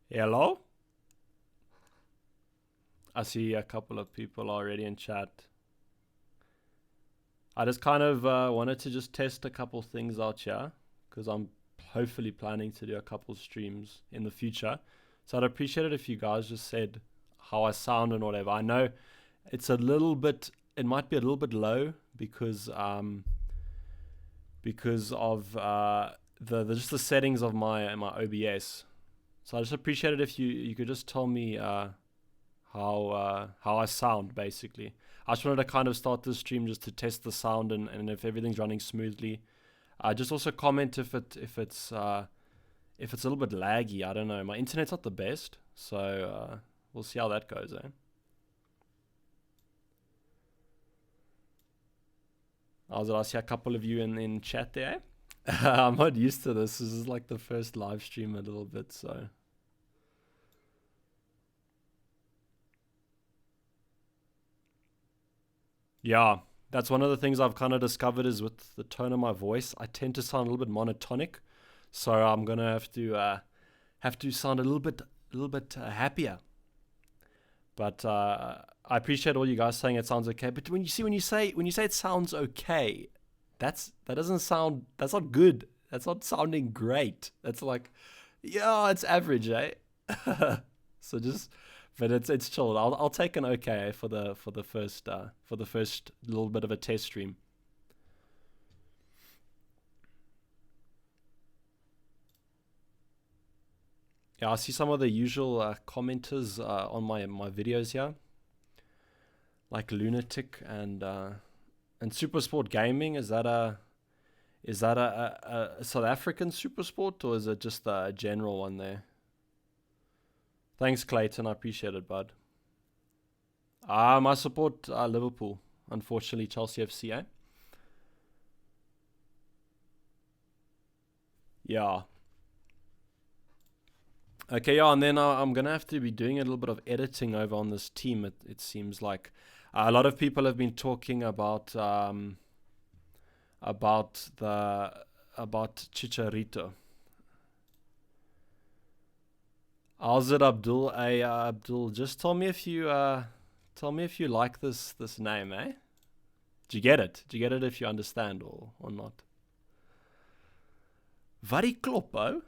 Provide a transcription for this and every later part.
Hello? I see a couple of people already in chat. I just kind of wanted to just test a couple things out here because I'm hopefully planning to do a couple streams in the future. So I'd appreciate it if you guys just said how I sound and whatever. I know it's a little bit, it might be a little bit low because of the just the settings of my OBS. So I just appreciate it if you could just tell me how I sound basically. I just wanted to kind of start this stream just to test the sound and if everything's running smoothly. Just also comment if it's a little bit laggy. I don't know. My internet's not the best, so we'll see how that goes. I see a couple of you in chat there. I'm not used to this. This is like the first live stream a little bit, so. Yeah, that's one of the things I've kind of discovered is with the tone of my voice, I tend to sound a little bit monotonic. So I'm gonna have to sound a little bit happier. But I appreciate all you guys saying it sounds okay. But when you say it sounds okay, that doesn't sound that's not good. That's not sounding great. That's like, yeah, it's average, eh? So just, but it's chill. I'll take an okay for the first little bit of a test stream. Yeah, I see some of the usual commenters on my videos here, like Lunatic and Supersport Gaming. Is that a South African Supersport or is it just a general one there? Thanks, Clayton. I appreciate it, bud. I support Liverpool. Unfortunately, Chelsea FC. Yeah. Okay, yeah, and then I'm gonna have to be doing a little bit of editing over on this team. It seems like a lot of people have been talking about about Chicharito. How's it, Abdul? Hey, Abdul, just tell me if you like this name, eh? Did you get it? Did you get it? If you understand or not? Vari kloppo?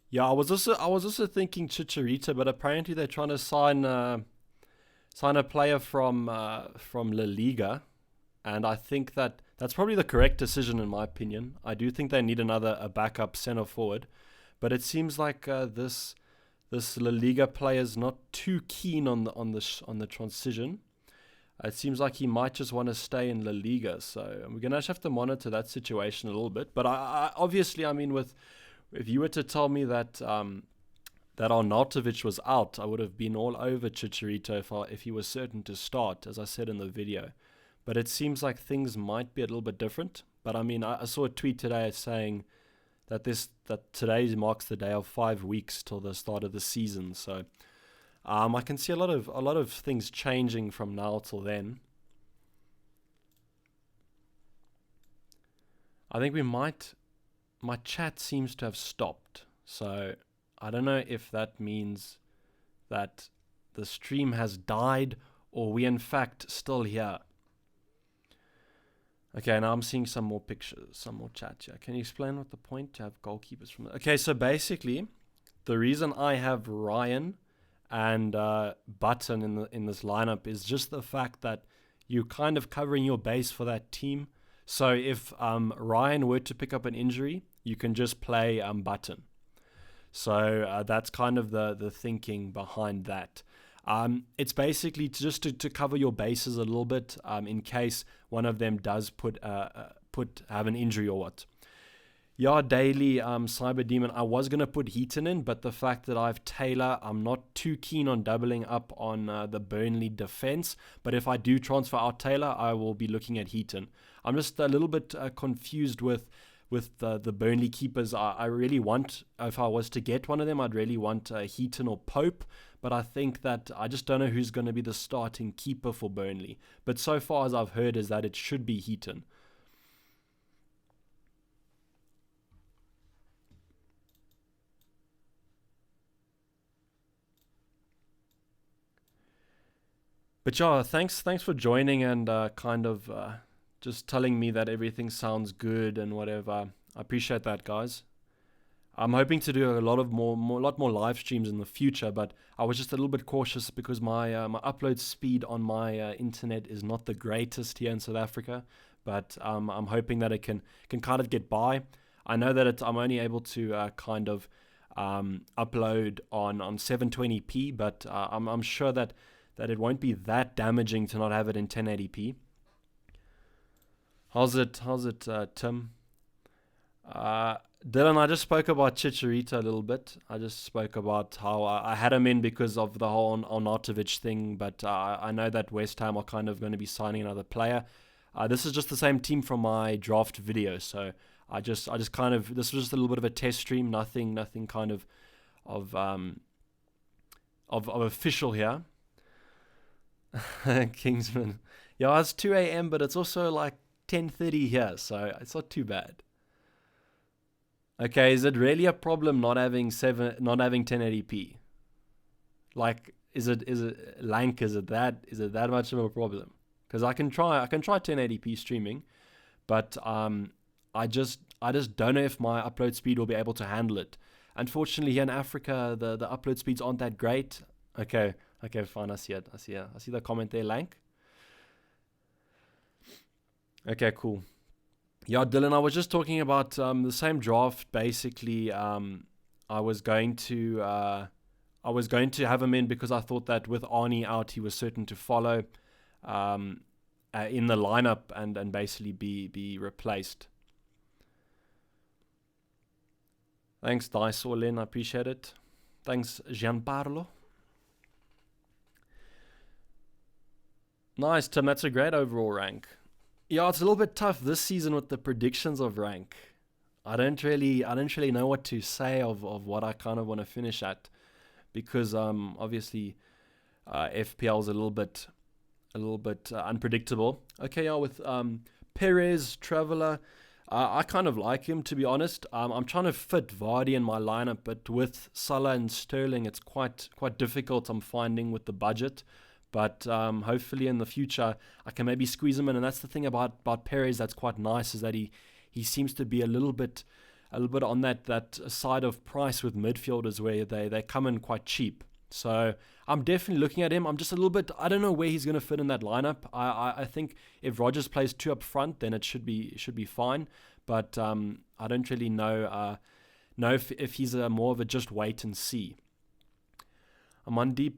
Yeah, I was also thinking Chicharito, but apparently they're trying to sign a player from La Liga, and I think that that's probably the correct decision in my opinion. I do think they need another a backup center forward, but it seems like this La Liga player is not too keen on on the transition. It seems like he might just want to stay in La Liga, so we're gonna have to monitor that situation a little bit. But I obviously, I mean, with if you were to tell me that that Arnautovic was out, I would have been all over Chicharito if he was certain to start, as I said in the video. But it seems like things might be a little bit different. But I mean, I saw a tweet today saying that today marks the day of 5 weeks till the start of the season. So I can see a lot of things changing from now till then. I think we might. My chat seems to have stopped, so I don't know if that means that the stream has died or we in fact still here. Okay, now I'm seeing some more pictures, some more chat here. Can you explain what the point to have goalkeepers from? Okay, so basically, the reason I have Ryan and Button in this lineup is just the fact that you're kind of covering your base for that team. So if Ryan were to pick up an injury, you can just play Button. So that's kind of the thinking behind that. It's basically just to cover your bases a little bit in case one of them does have an injury or what. Yeah, daily Cyber Demon. I was gonna put Heaton in, but the fact that I have Taylor, I'm not too keen on doubling up on the Burnley defense. But if I do transfer out Taylor, I will be looking at Heaton. I'm just a little bit confused with the Burnley keepers. I really want, if I was to get one of them, I'd really want Heaton or Pope. But I think that I just don't know who's going to be the starting keeper for Burnley. But so far as I've heard is that it should be Heaton. But yeah, thanks for joining and kind of just telling me that everything sounds good and whatever. I appreciate that, guys. I'm hoping to do a lot more live streams in the future, but I was just a little bit cautious because my upload speed on my internet is not the greatest here in South Africa. But I'm hoping that it can kind of get by. I know that I'm only able to kind of upload on 720p, but I'm sure that it won't be that damaging to not have it in 1080p. How's it, Tim? Dylan, I just spoke about Chicharito a little bit. I just spoke about how I had him in because of the whole Arnautovic thing, but I know that West Ham are kind of going to be signing another player. This is just the same team from my draft video, so I just kind of, this was just a little bit of a test stream, nothing kind of official here. Kingsman, yeah, it's 2 a.m., but it's also like 10:30 here, so it's not too bad. Okay, is it really a problem not having 1080p? Like, is it lank? Is it that much of a problem? Because I can try 1080p streaming, but I just don't know if my upload speed will be able to handle it. Unfortunately, here in Africa, the upload speeds aren't that great. Okay, fine. I see it. I see the comment there, lank. Okay, cool. Yeah, Dylan, I was just talking about the same draft. Basically, I was going to have him in because I thought that with Arnie out, he was certain to follow in the lineup and basically be replaced. Thanks, Dice Orlin. I appreciate it. Thanks, Giancarlo. Nice, Tim. That's a great overall rank. Yeah, it's a little bit tough this season with the predictions of rank. I don't really know what to say of what I kind of want to finish at, because obviously FPL is a little bit unpredictable. Okay, yeah, with Perez, Traveller, I kind of like him, to be honest. I'm trying to fit Vardy in my lineup, but with Salah and Sterling, it's quite difficult, I'm finding, with the budget. But hopefully in the future, I can maybe squeeze him in. And that's the thing about Perez that's quite nice, is that he seems to be a little bit on that side of price with midfielders where they come in quite cheap. So I'm definitely looking at him. I'm just a little bit, I don't know where he's going to fit in that lineup. I think if Rodgers plays 2 up front, then it should be fine. But I don't really know if he's more of a just wait and see. Amandeep,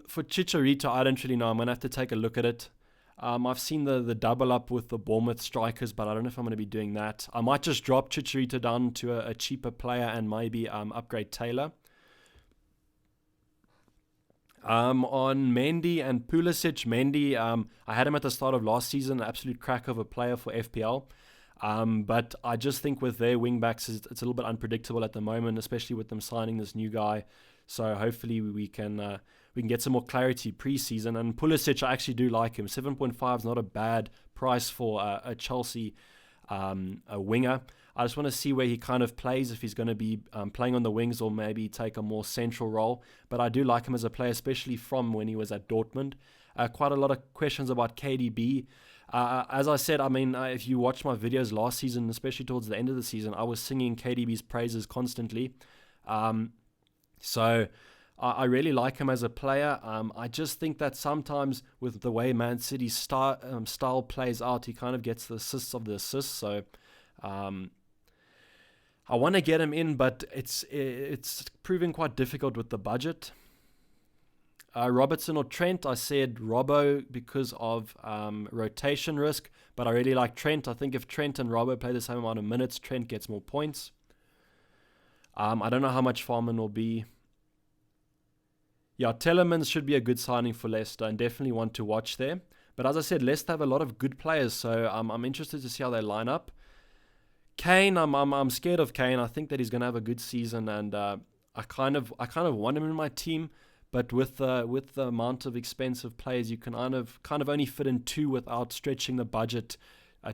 for Chicharito, I don't really know. I'm going to have to take a look at it. I've seen the double up with the Bournemouth strikers, but I don't know if I'm going to be doing that. I might just drop Chicharito down to a cheaper player and maybe upgrade Taylor. On Mendy and Pulisic, Mendy, I had him at the start of last season, an absolute crack of a player for FPL. But I just think with their wing backs, it's a little bit unpredictable at the moment, especially with them signing this new guy. So hopefully we can get some more clarity pre-season. And Pulisic, I actually do like him. 7.5 is not a bad price for a Chelsea a winger. I just want to see where he kind of plays, if he's going to be playing on the wings or maybe take a more central role. But I do like him as a player, especially from when he was at Dortmund. Quite a lot of questions about KDB. As I said, I mean, if you watch my videos last season, especially towards the end of the season, I was singing KDB's praises constantly. So I really like him as a player. I just think that sometimes with the way Man City's style plays out, he kind of gets the assists of the assists. So I want to get him in, but it's proving quite difficult with the budget. Robertson or Trent, I said Robbo because of rotation risk, but I really like Trent. I think if Trent and Robbo play the same amount of minutes, Trent gets more points. I don't know how much Farman will be. Yeah, Telemans should be a good signing for Leicester and definitely one to watch there. But as I said, Leicester have a lot of good players, so I'm interested to see how they line up. Kane, I'm scared of Kane. I think that he's going to have a good season, and I kind of want him in my team. But with the amount of expensive players, you can kind of only fit in 2 without stretching the budget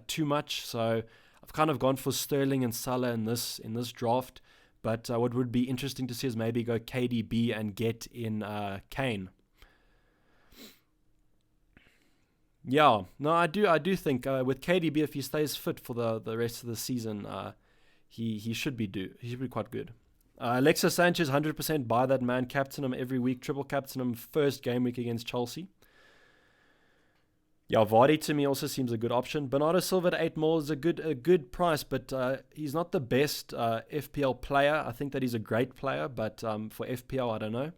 too much. So I've kind of gone for Sterling and Salah in this draft. But what would be interesting to see is maybe go KDB and get in Kane. Yeah, no, I do think with KDB, if he stays fit for the rest of the season, he should he should be quite good. Alexis Sanchez, 100% buy that man. Captain him every week. Triple captain him first game week against Chelsea. Yeah, Vardy to me also seems a good option. Bernardo Silva at 8 mil is a good price, but he's not the best FPL player. I think that he's a great player, but for FPL, I don't know.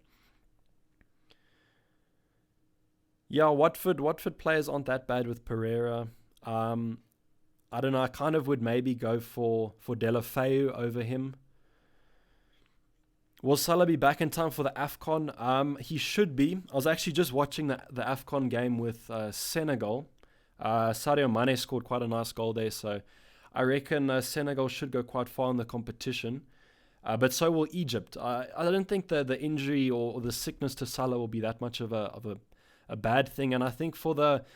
Yeah, Watford players aren't that bad with Pereira. Um, I don't know. I kind of would maybe go for Delafeu over him. Will Salah be back in time for the AFCON? He should be. I was actually just watching the AFCON game with Senegal. Sadio Mane scored quite a nice goal there, so I reckon Senegal should go quite far in the competition. But so will Egypt. I don't think the injury or the sickness to Salah will be that much of a bad thing. And I think for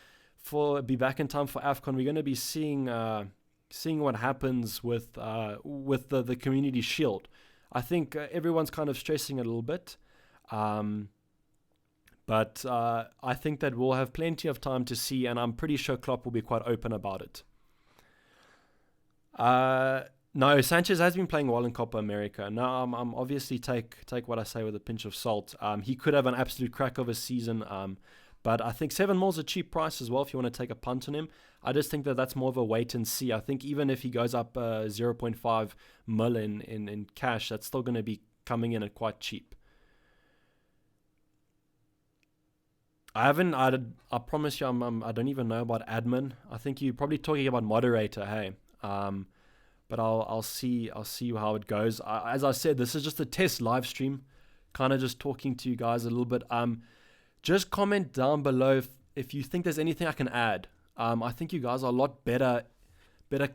be back in time for AFCON, we're going to be seeing what happens with the Community Shield. I think everyone's kind of stressing it a little bit. Um, but I think that we'll have plenty of time to see, and I'm pretty sure Klopp will be quite open about it. Uh, no, Sanchez has been playing well in Copa America. Now, I'm obviously take what I say with a pinch of salt. He could have an absolute crack of a season, but I think 7 mil is a cheap price as well if you want to take a punt on him. I just think that that's more of a wait and see. I think even if he goes up zero point 0.5 mil in cash, that's still going to be coming in at quite cheap. I promise you, I don't even know about admin. I think you're probably talking about moderator, hey. But I'll see how it goes. As I said, this is just a test live stream, kind of just talking to you guys a little bit. Just comment down below if you think there's anything I can add. I think you guys are a lot better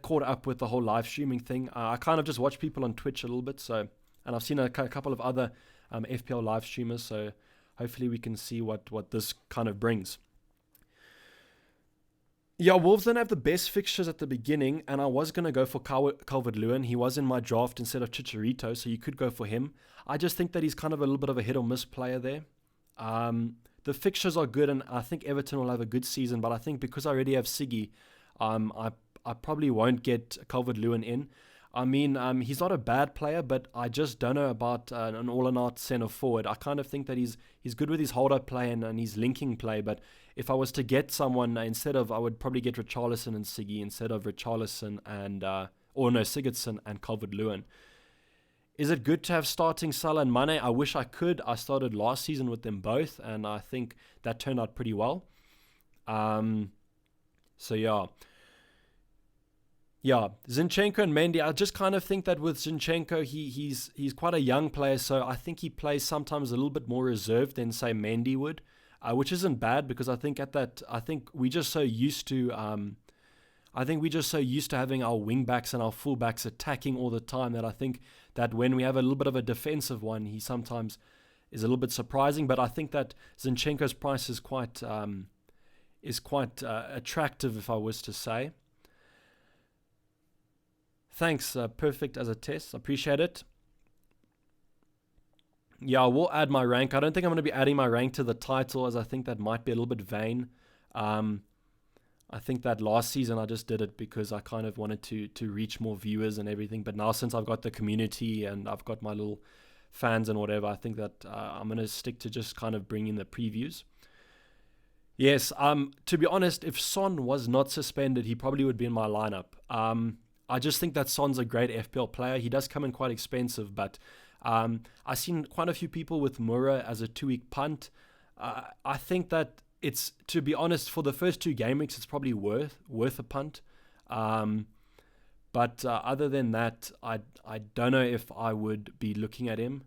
caught up with the whole live streaming thing. I kind of just watch people on Twitch a little bit, and I've seen a couple of other FPL live streamers, so hopefully we can see what this kind of brings. Yeah, Wolves don't have the best fixtures at the beginning, and I was going to go for Calvert-Lewin. He was in my draft instead of Chicharito, so you could go for him. I just think that he's kind of a little bit of a hit or miss player there. The fixtures are good, and I think Everton will have a good season, but I think because I already have Siggy, I probably won't get Calvert-Lewin in. I mean, he's not a bad player, but I just don't know about an all-and-out centre forward. I kind of think that he's good with his hold-up play and his linking play, but if I was to get someone I would probably get Richarlison and Siggy instead of Richarlison Sigurdsson and Calvert-Lewin. Is it good to have starting Salah and Mane? I wish I could. I started last season with them both, and I think that turned out pretty well. So yeah. Yeah, Zinchenko and Mendy. I just kind of think that with Zinchenko, he's quite a young player, so I think he plays sometimes a little bit more reserved than say Mendy would, which isn't bad because I think we just so used to having our wing backs and our full backs attacking all the time that I think that when we have a little bit of a defensive one, he sometimes is a little bit surprising. But I think that Zinchenko's price is quite attractive, if I was to say. Thanks, perfect as a test. Appreciate it. Yeah, I will add my rank. I don't think I'm going to be adding my rank to the title as I think that might be a little bit vain. I think that last season I just did it because I kind of wanted to reach more viewers and everything. But now since I've got the community and I've got my little fans and whatever, I think that I'm going to stick to just kind of bringing the previews. Yes, to be honest, if Son was not suspended, he probably would be in my lineup. I just think that Son's a great FPL player. He does come in quite expensive, but I've seen quite a few people with Mura as a 2-week punt. I think that it's, to be honest, for the first 2 game weeks, it's probably worth a punt. But other than that, I don't know if I would be looking at him.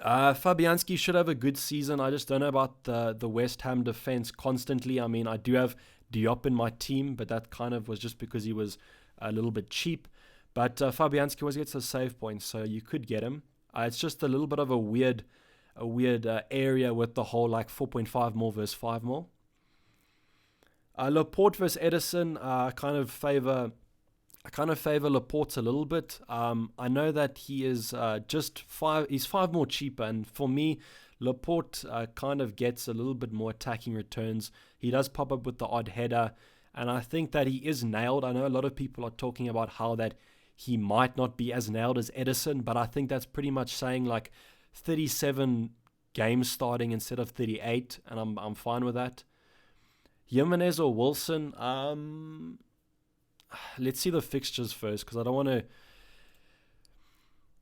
Fabianski should have a good season. I just don't know about the West Ham defense constantly. I mean, I do have Diop in my team, but that kind of was just because he was a little bit cheap. But Fabianski always gets the save points, so you could get him. It's just a little bit of a weird area with the whole like 4.5 mil versus 5 mil. Laporte versus Edison, I kind of favor Laporte a little bit. I know that he is he's 5 more cheaper, and for me, Laporte kind of gets a little bit more attacking returns. He does pop up with the odd header, and I think that he is nailed. I know a lot of people are talking about how that he might not be as nailed as Ederson, but I think that's pretty much saying like 37 games starting instead of 38, and I'm fine with that. Jimenez or Wilson? Let's see the fixtures first, because I don't want to.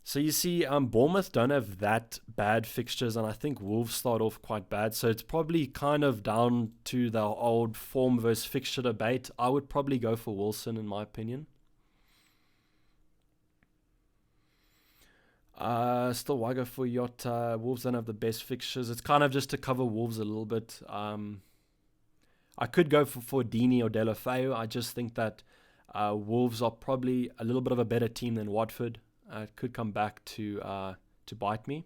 So you see, Bournemouth don't have that bad fixtures, and I think Wolves start off quite bad. So it's probably kind of down to the old form versus fixture debate. I would probably go for Wilson, in my opinion. Still, why go for Jota? Wolves don't have the best fixtures. It's kind of just to cover Wolves a little bit. I could go for Dini or Deulofeu. I just think that Wolves are probably a little bit of a better team than Watford. It could come back to bite me.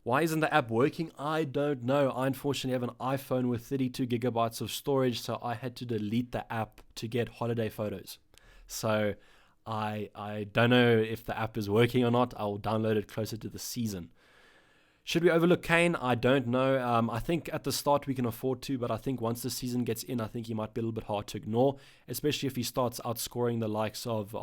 Why isn't the app working? I don't know. I unfortunately have an iPhone with 32 gigabytes of storage, so I had to delete the app to get holiday photos. So I don't know if the app is working or not. I'll download it closer to the season. Should we overlook Kane? I don't know. I think at the start we can afford to, but I think once the season gets in, I think he might be a little bit hard to ignore, especially if he starts outscoring the likes of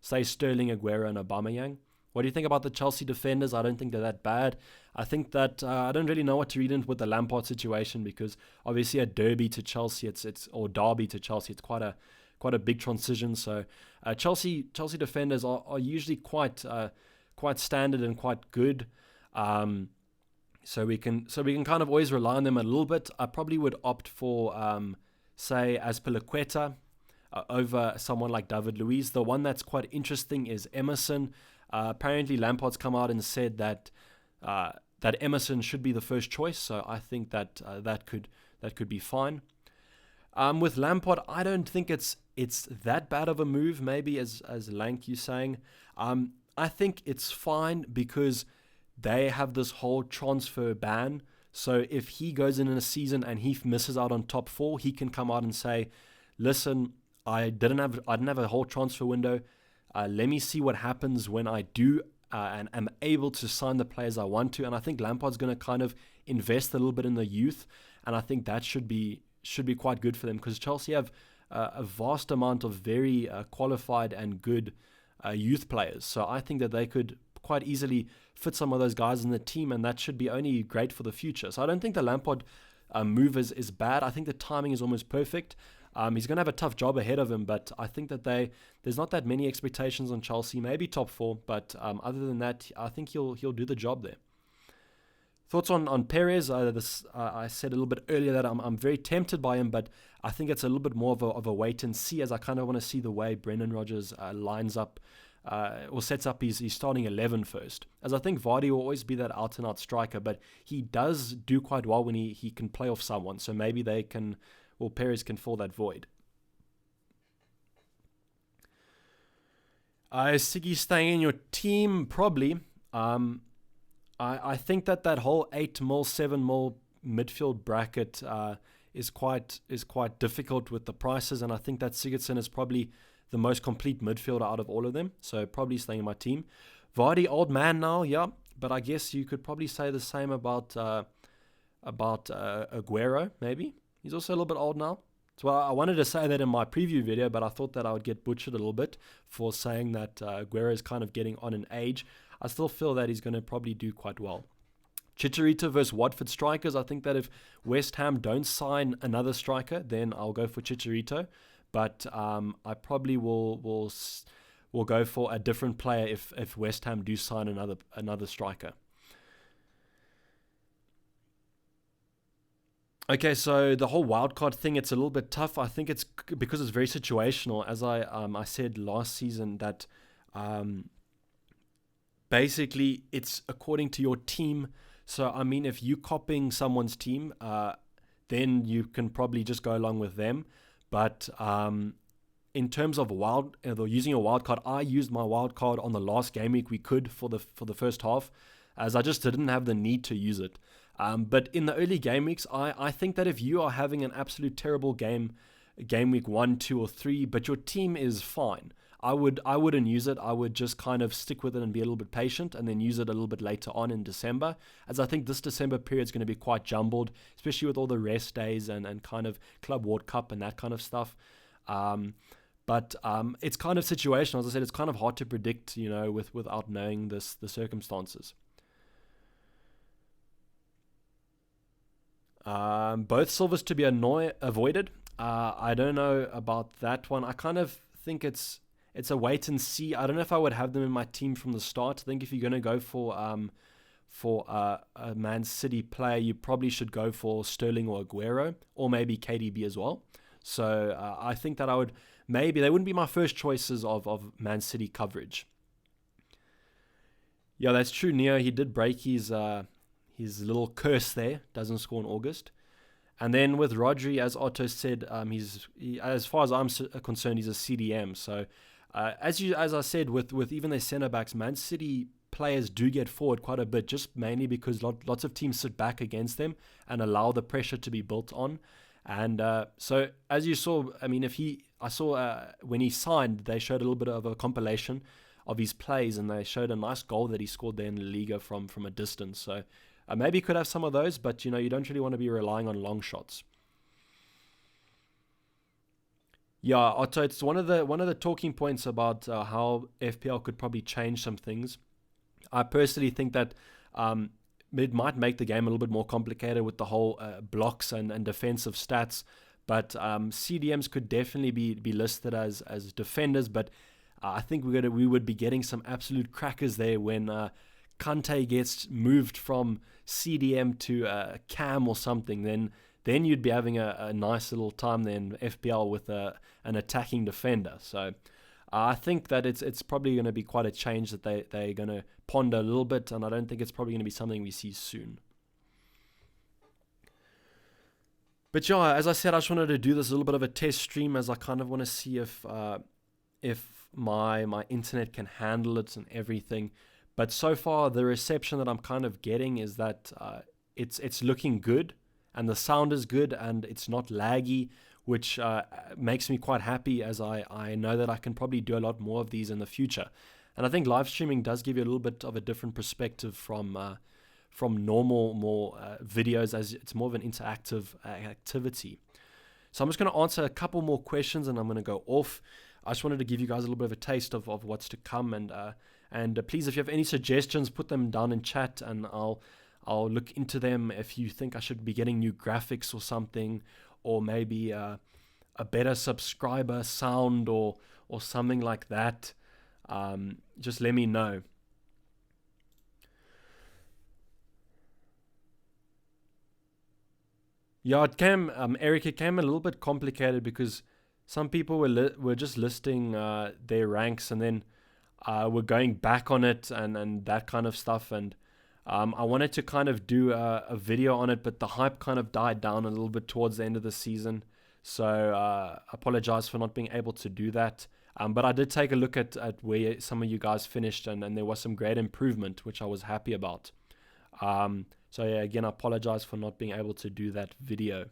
say, Sterling, Aguero, and Aubameyang. What do you think about the Chelsea defenders? I don't think they're that bad. I think that I don't really know what to read into with the Lampard situation, because obviously a derby to Chelsea, or derby to Chelsea, it's quite a big transition. So Chelsea defenders are usually quite standard and quite good. So we can kind of always rely on them a little bit. I probably would opt for say Azpilicueta over someone like David Luiz. The one that's quite interesting is Emerson. Apparently Lampard's come out and said that Emerson should be the first choice. So I think that that could be fine. With Lampard, I don't think it's that bad of a move. Maybe as Lank you saying, I think it's fine because they have this whole transfer ban. So if he goes in a season and he misses out on top 4, he can come out and say, "Listen, I didn't have a whole transfer window. Let me see what happens when I do and am able to sign the players I want to." And I think Lampard's going to kind of invest a little bit in the youth, and I think that should be quite good for them, because Chelsea have a vast amount of very qualified and good youth players. So I think that they could quite easily fit some of those guys in the team, and that should be only great for the future. So I don't think the Lampard move is bad. I think the timing is almost perfect. He's going to have a tough job ahead of him, but I think that there's not that many expectations on Chelsea, maybe top 4, but other than that, I think he'll do the job there. Thoughts on Perez? I said a little bit earlier that I'm very tempted by him, but I think it's a little bit more of a wait and see, as I kind of want to see the way Brendan Rodgers lines up or sets up his starting 11 first. As I think Vardy will always be that out-and-out striker, but he does do quite well when he can play off someone, so maybe Perez can fill that void. Is Siggy staying in your team? Probably. I think that whole 8 mil, 7 mil midfield bracket is quite difficult with the prices, and I think that Sigurdsson is probably the most complete midfielder out of all of them, so probably staying in my team. Vardy, old man now, yeah, but I guess you could probably say the same about Aguero, maybe. He's also a little bit old now. So I wanted to say that in my preview video, but I thought that I would get butchered a little bit for saying that Aguero is kind of getting on in age. I still feel that he's going to probably do quite well. Chicharito versus Watford strikers. I think that if West Ham don't sign another striker, then I'll go for Chicharito. But I probably will go for a different player if West Ham do sign another striker. Okay, so the whole wildcard thing, it's a little bit tough. I think it's because it's very situational. As I said last season, that basically it's according to your team. So, I mean, if you're copying someone's team, then you can probably just go along with them. But in terms of using a wild card, I used my wild card on the last game week we could for the first half, as I just didn't have the need to use it. But in the early game weeks, I think that if you are having an absolute terrible game week 1, 2, or 3, but your team is fine, I wouldn't use it. I would just kind of stick with it and be a little bit patient, and then use it a little bit later on in December, as I think this December period is going to be quite jumbled, especially with all the rest days and kind of Club World Cup and that kind of stuff. But it's kind of situational. As I said, it's kind of hard to predict, without knowing the circumstances. Both silvers to be avoided. I don't know about that one. I kind of think it's a wait and see. I don't know if I would have them in my team from the start. I think if you're going to go for a Man City player, you probably should go for Sterling or Aguero, or maybe KDB as well. So I think that they wouldn't be my first choices of Man City coverage. Yeah, that's true. Neo, he did break his little curse there. Doesn't score in August. And then with Rodri, as Otto said, as far as I'm concerned, he's a CDM. So as I said, with even their centre backs, Man City players do get forward quite a bit, just mainly because lots of teams sit back against them and allow the pressure to be built on. And so as you saw, I mean, when he signed, they showed a little bit of a compilation of his plays, and they showed a nice goal that he scored there in La Liga from a distance. So maybe you could have some of those, but you don't really want to be relying on long shots. Yeah, Otto, it's one of the talking points about how FPL could probably change some things. I personally think that it might make the game a little bit more complicated with the whole blocks and defensive stats, but CDMs could definitely be listed as defenders. But I think we would be getting some absolute crackers there when Kante gets moved from CDM to Cam or something. Then you'd be having a nice little time there in FPL with an attacking defender. So I think that it's probably going to be quite a change that they're going to ponder a little bit, and I don't think it's probably going to be something we see soon. But yeah, as I said, I just wanted to do this a little bit of a test stream, as I kind of want to see if my internet can handle it and everything. But so far, the reception that I'm kind of getting is that it's looking good, and the sound is good, and it's not laggy, which makes me quite happy, as I know that I can probably do a lot more of these in the future. And I think live streaming does give you a little bit of a different perspective from normal more videos, as it's more of an interactive activity. So I'm just going to answer a couple more questions, and I'm going to go off. I just wanted to give you guys a little bit of a taste of what's to come, and please, if you have any suggestions, put them down in chat, and I'll look into them. If you think I should be getting new graphics or something, or maybe a better subscriber sound or something like that, just let me know. Yeah, Eric, it came a little bit complicated because some people were just listing their ranks, and then were going back on it and that kind of stuff. And I wanted to kind of do a video on it, but the hype kind of died down a little bit towards the end of the season. So I apologize for not being able to do that. But I did take a look at where some of you guys finished, and there was some great improvement, which I was happy about. So yeah, again, I apologize for not being able to do that video.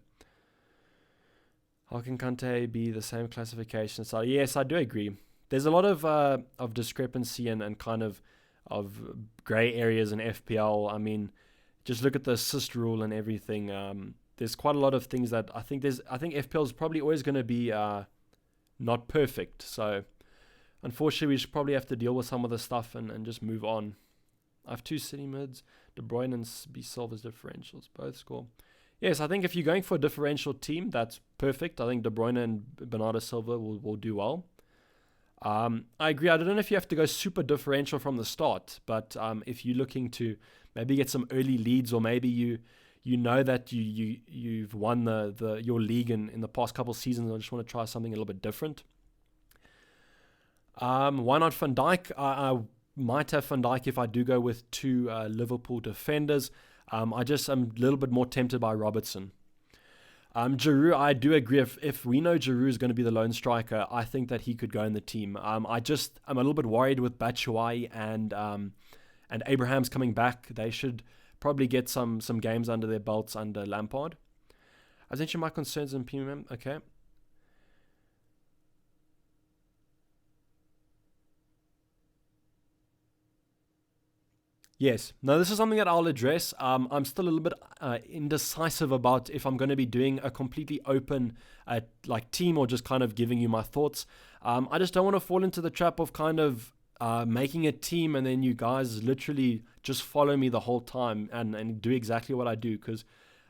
How can Kante be the same classification? So yes, I do agree. There's a lot of discrepancy and kind of grey areas in FPL. I mean, just look at the assist rule and everything. There's quite a lot of things that I think FPL is probably always going to be not perfect. So unfortunately, we should probably have to deal with some of the stuff and just move on. I have two City mids, De Bruyne and B Silva's differentials, both score. Yes, I think if you're going for a differential team, that's perfect. I think De Bruyne and Bernardo Silva will do well. I agree. I don't know if you have to go super differential from the start, but if you're looking to maybe get some early leads, or maybe you know that you've won your league in the past couple of seasons, I just want to try something a little bit different. Why not Van Dijk? I might have Van Dijk if I do go with two Liverpool defenders. I'm a little bit more tempted by Robertson. Giroud, I do agree. If we know Giroud is going to be the lone striker, I think that he could go in the team. I'm a little bit worried with Batshuayi and Abraham's coming back. They should probably get some games under their belts under Lampard. I mentioned my concerns in PMM. Okay. Yes. No, this is something that I'll address. I'm still a little bit indecisive about if I'm going to be doing a completely open like team or just kind of giving you my thoughts. I just don't want to fall into the trap of kind of making a team and then you guys literally just follow me the whole time and do exactly what I do, because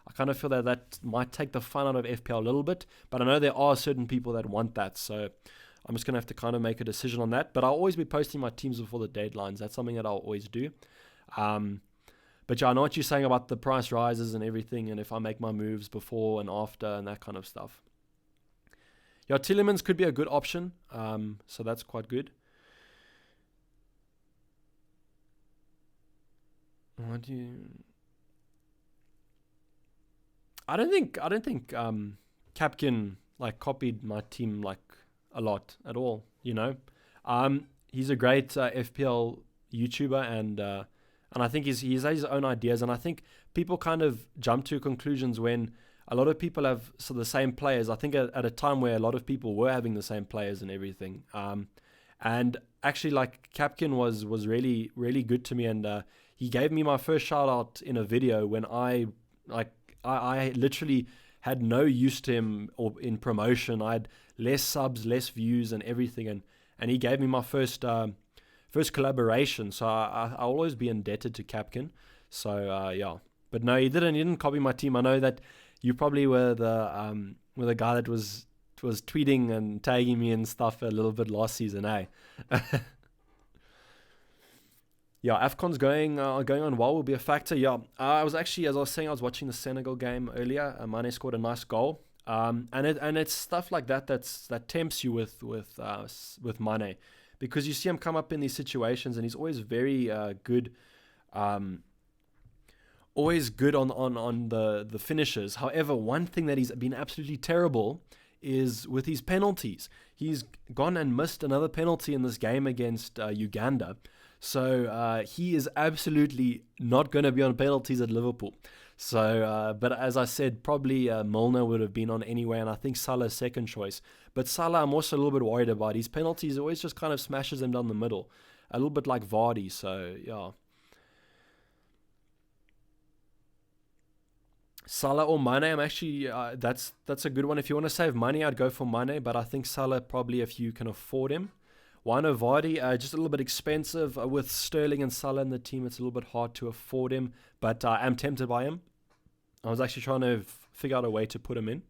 I kind of feel that that might take the fun out of FPL a little bit. But I know there are certain people that want that, so I'm just going to have to kind of make a decision on that. But I'll always be posting my teams before the deadlines. That's something that I'll always do. But yeah, I know what you're saying about the price rises and everything, and if I make my moves before and after and that kind of stuff. Yeah, Tielemans could be a good option, so that's quite good. What do you? I don't think Capkin like copied my team like a lot at all. He's a great FPL YouTuber, and I think he has his own ideas, and I think people kind of jump to conclusions when a lot of people have the same players. I think at a time where a lot of people were having the same players and everything. And actually, like, Capkin was really, really good to me, and he gave me my first shout out in a video when I literally had no use to him or in promotion. I had less subs, less views, and everything, and he gave me my first collaboration. So I'll always be indebted to Capkin. So yeah, but no, he didn't copy my team. I know that you probably were the guy that was tweeting and tagging me and stuff a little bit last season, eh? Yeah, AFCON's going on well, will be a factor. Yeah, I was actually, as I was saying, I was watching the Senegal game earlier. Mane scored a nice goal. And it's stuff like that that tempts you with Mane, because you see him come up in these situations and he's always very good. Always good on the finishes. However, one thing that he's been absolutely terrible is with his penalties. He's gone and missed another penalty in this game against Uganda. So he is absolutely not going to be on penalties at Liverpool. So, but as I said, probably Milner would have been on anyway, and I think Salah's second choice. But Salah, I'm also a little bit worried about. His penalties always just kind of smashes them down the middle, a little bit like Vardy. So yeah, Salah or Mane. I'm actually that's a good one. If you want to save money, I'd go for Mane, but I think Salah probably if you can afford him. Wino Vardy, just a little bit expensive. With Sterling and Salah in the team, it's a little bit hard to afford him, but I am tempted by him. I was actually trying to figure out a way to put him in.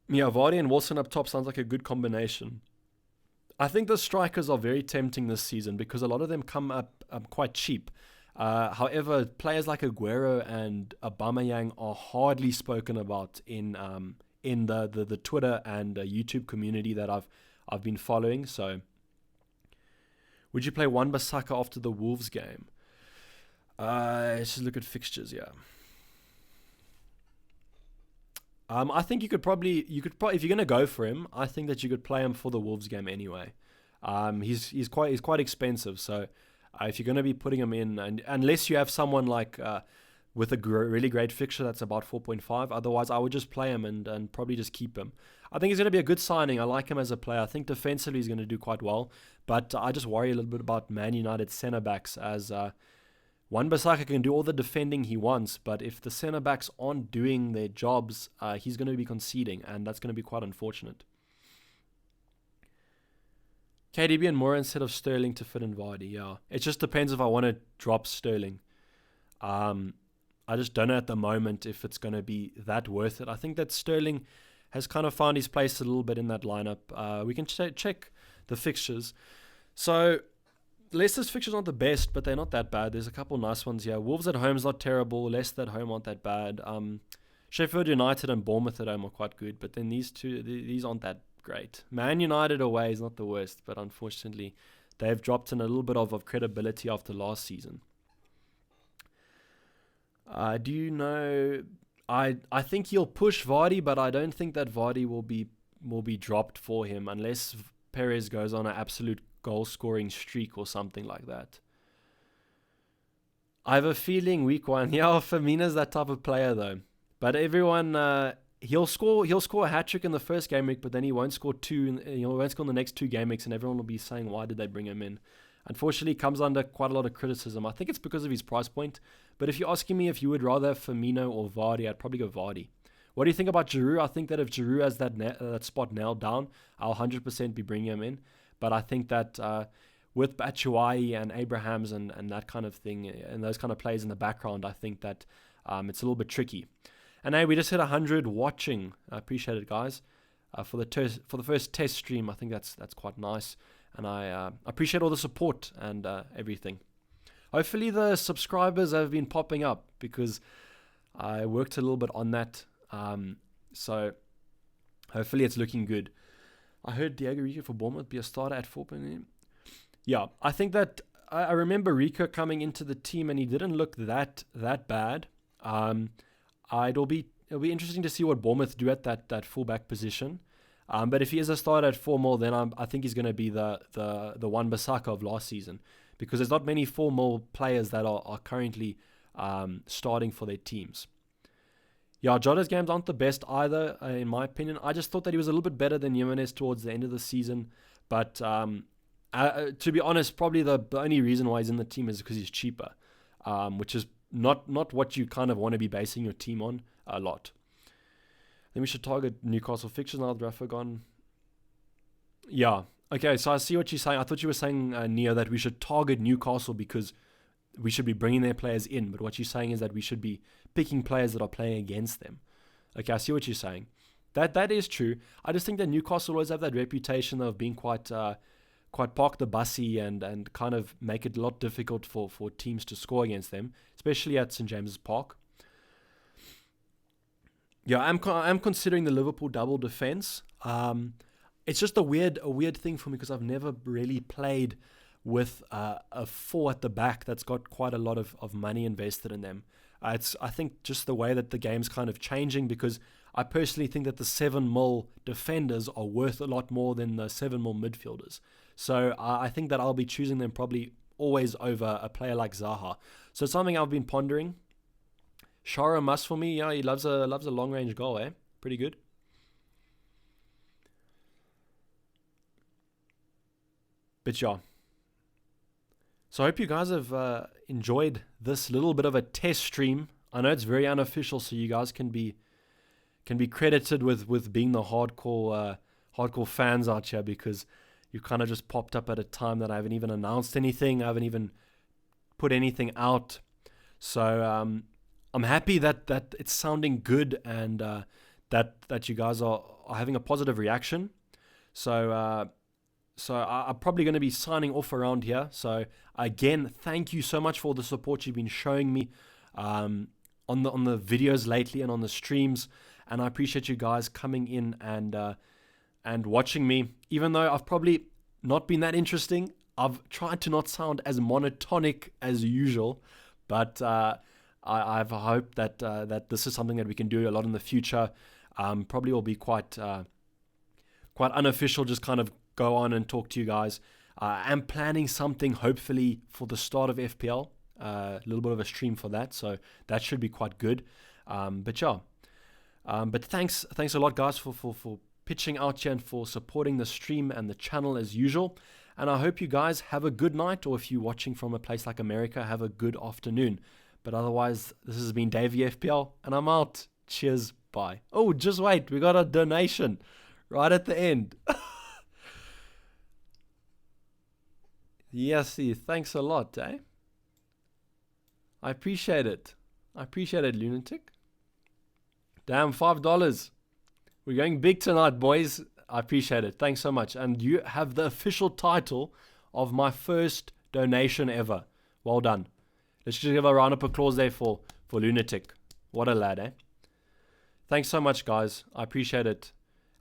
Yeah, Vardy and Wilson up top sounds like a good combination. I think the strikers are very tempting this season because a lot of them come up quite cheap. However, players like Aguero and Aubameyang are hardly spoken about in the Twitter and YouTube community that I've been following. So, would you play Wan-Bissaka after the Wolves game? Let's just look at fixtures. Yeah. I think you could probably if you're gonna go for him, I think that you could play him for the Wolves game anyway. He's quite expensive, so if you're gonna be putting him in, and unless you have someone like with a really great fixture that's about 4.5, otherwise I would just play him and probably just keep him. I think he's going to be a good signing. I like him as a player. I think defensively he's going to do quite well, but I just worry a little bit about Man United centre backs, as Wan-Bissaka can do all the defending he wants, but if the centre backs aren't doing their jobs, he's going to be conceding, and that's going to be quite unfortunate. KDB and Moura instead of Sterling to fit in Vardy. Yeah, it just depends if I want to drop Sterling. I just don't know at the moment if it's going to be that worth it. I think that Sterling has kind of found his place a little bit in that lineup. We can check the fixtures. So Leicester's fixtures aren't the best, but they're not that bad. There's a couple nice ones here. Wolves at home is not terrible. Leicester at home aren't that bad. Sheffield United and Bournemouth at home are quite good, but then these aren't that great. Man United away is not the worst, but unfortunately they've dropped in a little bit of credibility after last season. Do you know? I think he'll push Vardy, but I don't think that Vardy will be dropped for him unless Perez goes on an absolute goal-scoring streak or something like that. I have a feeling week one. Yeah, Firmino's that type of player though. But everyone, he'll score a hat trick in the first game week, but then he won't score two. He won't score in the next two game weeks, and everyone will be saying, "Why did they bring him in?" unfortunately comes under quite a lot of criticism. I think it's because of his price point. But if you're asking me if you would rather Firmino or Vardy, I'd probably go Vardy. What do you think about Giroud? I think that if Giroud has that spot nailed down, I'll 100% be bringing him in. But I think that with Batshuayi and Abrahams and that kind of thing, and those kind of plays in the background, I think that it's a little bit tricky. And hey, we just hit 100 watching. I appreciate it, guys. For the first test stream, I think that's quite nice. And I appreciate all the support and everything. Hopefully the subscribers have been popping up because I worked a little bit on that. So hopefully it's looking good. I heard Diego Rico for Bournemouth be a starter at 4 million. Yeah, I think that I remember Rico coming into the team and he didn't look that bad. It'll be interesting to see what Bournemouth do at that fullback position. But if he is a starter at 4 mil, then I think he's going to be the Wan-Bissaka of last season, because there's not many 4 mil players that are currently starting for their teams. Yeah, Jota's games aren't the best either, in my opinion. I just thought that he was a little bit better than Jimenez towards the end of the season. But to be honest, probably the only reason why he's in the team is because he's cheaper, which is not what you kind of want to be basing your team on a lot. Then we should target Newcastle fixtures now with Rafa gone. Yeah. Okay, so I see what you're saying. I thought you were saying, Neo, that we should target Newcastle because we should be bringing their players in. But what you're saying is that we should be picking players that are playing against them. Okay, I see what you're saying. That is true. I just think that Newcastle always have that reputation of being quite park the bussy and kind of make it a lot difficult for teams to score against them, especially at St. James's Park. Yeah, I'm considering the Liverpool double defense. It's just a weird thing for me because I've never really played with a 4 at the back that's got quite a lot of money invested in them. I think just the way that the game's kind of changing, because I personally think that the 7 mil defenders are worth a lot more than the 7 mil midfielders. So I think that I'll be choosing them probably always over a player like Zaha. So it's something I've been pondering. Shara must for me. Yeah, he loves a long range goal, eh? Pretty good. But yeah. So I hope you guys have enjoyed this little bit of a test stream. I know it's very unofficial, so you guys can be credited with being the hardcore fans out here, because you kind of just popped up at a time that I haven't even announced anything. I haven't even put anything out. So I'm happy that it's sounding good and that you guys are having a positive reaction. So I'm probably going to be signing off around here. So again, thank you so much for all the support you've been showing me on the videos lately and on the streams. And I appreciate you guys coming in and watching me. Even though I've probably not been that interesting, I've tried to not sound as monotonic as usual. But I've hoped that this is something that we can do a lot in the future. Probably will be quite unofficial, just kind of go on and talk to you guys. I'm planning something hopefully for the start of FPL, a little bit of a stream for that, so that should be quite good. But thanks a lot, guys, for pitching out here and for supporting the stream and the channel as usual. And I hope you guys have a good night, or if you're watching from a place like America, have a good afternoon. But otherwise, this has been Davey FPL, and I'm out. Cheers, bye. Oh, just wait, we got a donation right at the end. Yes, thanks a lot, eh? I appreciate it. Lunatic. Damn, $5. We're going big tonight, boys. I appreciate it. Thanks so much. And you have the official title of my first donation ever. Well done. Let's just give a round of applause there for Lunatic. What a lad, eh? Thanks so much, guys. I appreciate it.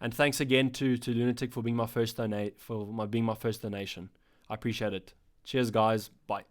And thanks again to Lunatic for being my first donation. I appreciate it. Cheers, guys. Bye.